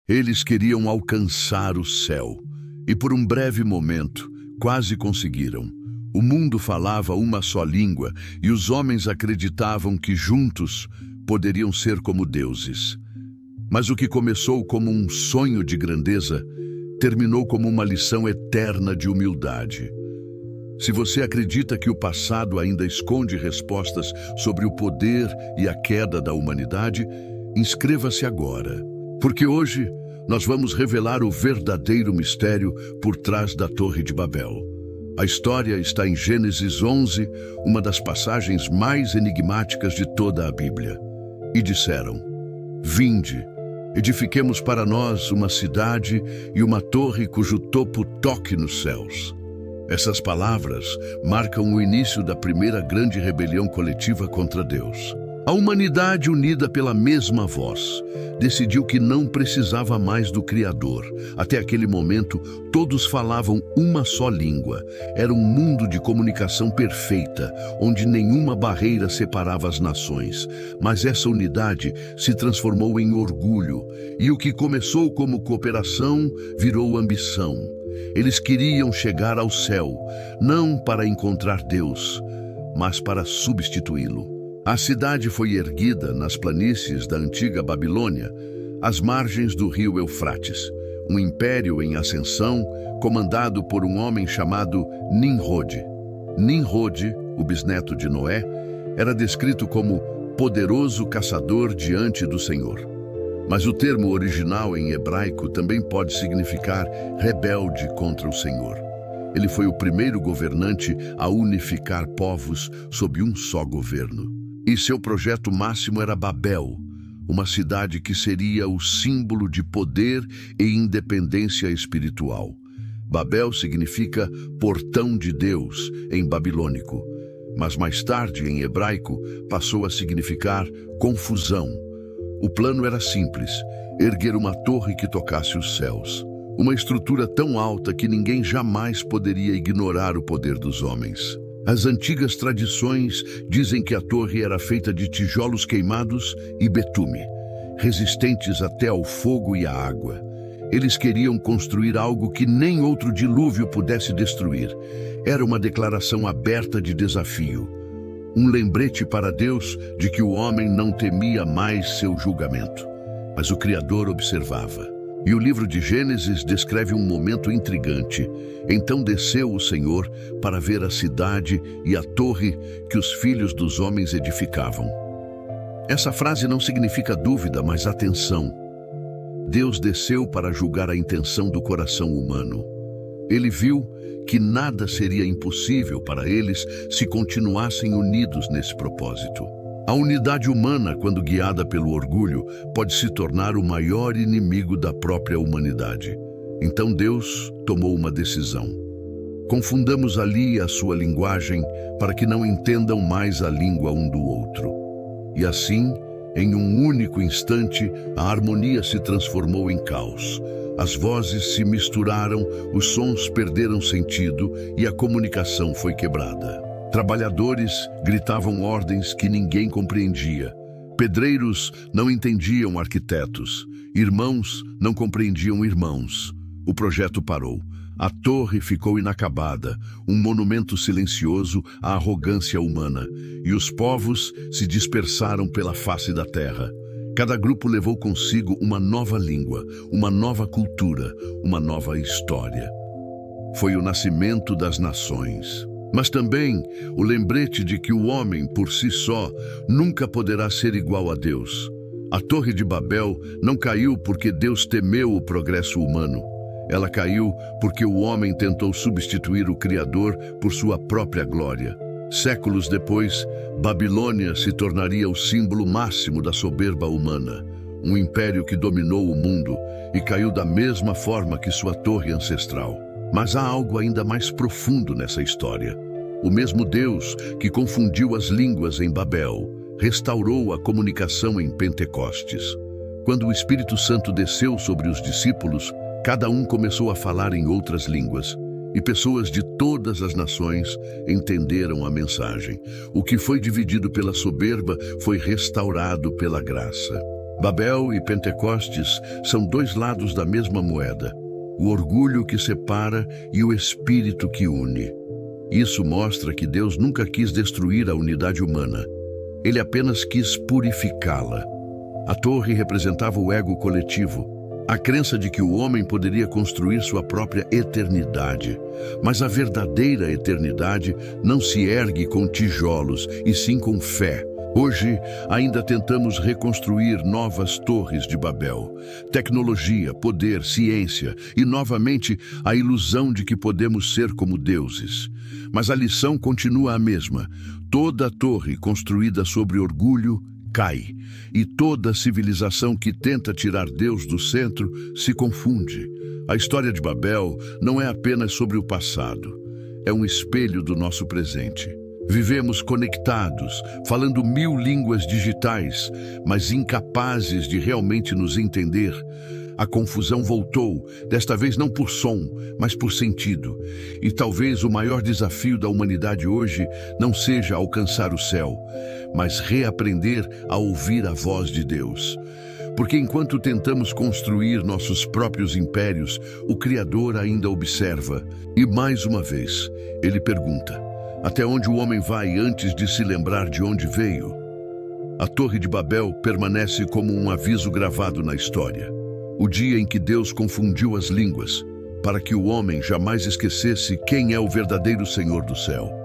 Eles queriam alcançar o céu, e por um breve momento, quase conseguiram. O mundo falava uma só língua, e os homens acreditavam que juntos poderiam ser como deuses. Mas o que começou como um sonho de grandeza, terminou como uma lição eterna de humildade. Se você acredita que o passado ainda esconde respostas sobre o poder e a queda da humanidade, inscreva-se agora, porque hoje nós vamos revelar o verdadeiro mistério por trás da Torre de Babel. A história está em Gênesis 11, uma das passagens mais enigmáticas de toda a Bíblia. E disseram: "Vinde, edifiquemos para nós uma cidade e uma torre cujo topo toque nos céus." Essas palavras marcam o início da primeira grande rebelião coletiva contra Deus. A humanidade, unida pela mesma voz, decidiu que não precisava mais do Criador. Até aquele momento, todos falavam uma só língua. Era um mundo de comunicação perfeita, onde nenhuma barreira separava as nações. Mas essa unidade se transformou em orgulho, e o que começou como cooperação virou ambição. Eles queriam chegar ao céu, não para encontrar Deus, mas para substituí-lo. A cidade foi erguida nas planícies da antiga Babilônia, às margens do rio Eufrates, um império em ascensão comandado por um homem chamado Nimrod. Nimrod, o bisneto de Noé, era descrito como poderoso caçador diante do Senhor. Mas o termo original em hebraico também pode significar rebelde contra o Senhor. Ele foi o primeiro governante a unificar povos sob um só governo. E seu projeto máximo era Babel, uma cidade que seria o símbolo de poder e independência espiritual. Babel significa portão de Deus em babilônico, mas mais tarde, em hebraico, passou a significar confusão. O plano era simples: erguer uma torre que tocasse os céus. Uma estrutura tão alta que ninguém jamais poderia ignorar o poder dos homens. As antigas tradições dizem que a torre era feita de tijolos queimados e betume, resistentes até ao fogo e à água. Eles queriam construir algo que nem outro dilúvio pudesse destruir. Era uma declaração aberta de desafio. Um lembrete para Deus de que o homem não temia mais seu julgamento. Mas o Criador observava. E o livro de Gênesis descreve um momento intrigante. Então desceu o Senhor para ver a cidade e a torre que os filhos dos homens edificavam. Essa frase não significa dúvida, mas atenção. Deus desceu para julgar a intenção do coração humano. Ele viu que nada seria impossível para eles se continuassem unidos nesse propósito. A unidade humana, quando guiada pelo orgulho, pode se tornar o maior inimigo da própria humanidade. Então Deus tomou uma decisão. Confundamos ali a sua linguagem para que não entendam mais a língua um do outro. E assim, em um único instante, a harmonia se transformou em caos. As vozes se misturaram, os sons perderam sentido e a comunicação foi quebrada. Trabalhadores gritavam ordens que ninguém compreendia. Pedreiros não entendiam arquitetos. Irmãos não compreendiam irmãos. O projeto parou. A torre ficou inacabada, um monumento silencioso à arrogância humana, e os povos se dispersaram pela face da terra. Cada grupo levou consigo uma nova língua, uma nova cultura, uma nova história. Foi o nascimento das nações. Mas também o lembrete de que o homem, por si só, nunca poderá ser igual a Deus. A Torre de Babel não caiu porque Deus temeu o progresso humano. Ela caiu porque o homem tentou substituir o Criador por sua própria glória. Séculos depois, Babilônia se tornaria o símbolo máximo da soberba humana. Um império que dominou o mundo e caiu da mesma forma que sua torre ancestral. Mas há algo ainda mais profundo nessa história. O mesmo Deus que confundiu as línguas em Babel restaurou a comunicação em Pentecostes. Quando o Espírito Santo desceu sobre os discípulos, cada um começou a falar em outras línguas, e pessoas de todas as nações entenderam a mensagem. O que foi dividido pela soberba foi restaurado pela graça. Babel e Pentecostes são dois lados da mesma moeda: o orgulho que separa e o espírito que une. Isso mostra que Deus nunca quis destruir a unidade humana. Ele apenas quis purificá-la. A torre representava o ego coletivo, a crença de que o homem poderia construir sua própria eternidade. Mas a verdadeira eternidade não se ergue com tijolos, e sim com fé. Hoje, ainda tentamos reconstruir novas torres de Babel. Tecnologia, poder, ciência e, novamente, a ilusão de que podemos ser como deuses. Mas a lição continua a mesma. Toda torre construída sobre orgulho cai, e toda civilização que tenta tirar Deus do centro se confunde. A história de Babel não é apenas sobre o passado, é um espelho do nosso presente. Vivemos conectados, falando 1000 línguas digitais, mas incapazes de realmente nos entender. A confusão voltou, desta vez não por som, mas por sentido. E talvez o maior desafio da humanidade hoje não seja alcançar o céu, mas reaprender a ouvir a voz de Deus. Porque enquanto tentamos construir nossos próprios impérios, o Criador ainda observa. E mais uma vez, ele pergunta: até onde o homem vai antes de se lembrar de onde veio? A Torre de Babel permanece como um aviso gravado na história. O dia em que Deus confundiu as línguas, para que o homem jamais esquecesse quem é o verdadeiro Senhor do céu.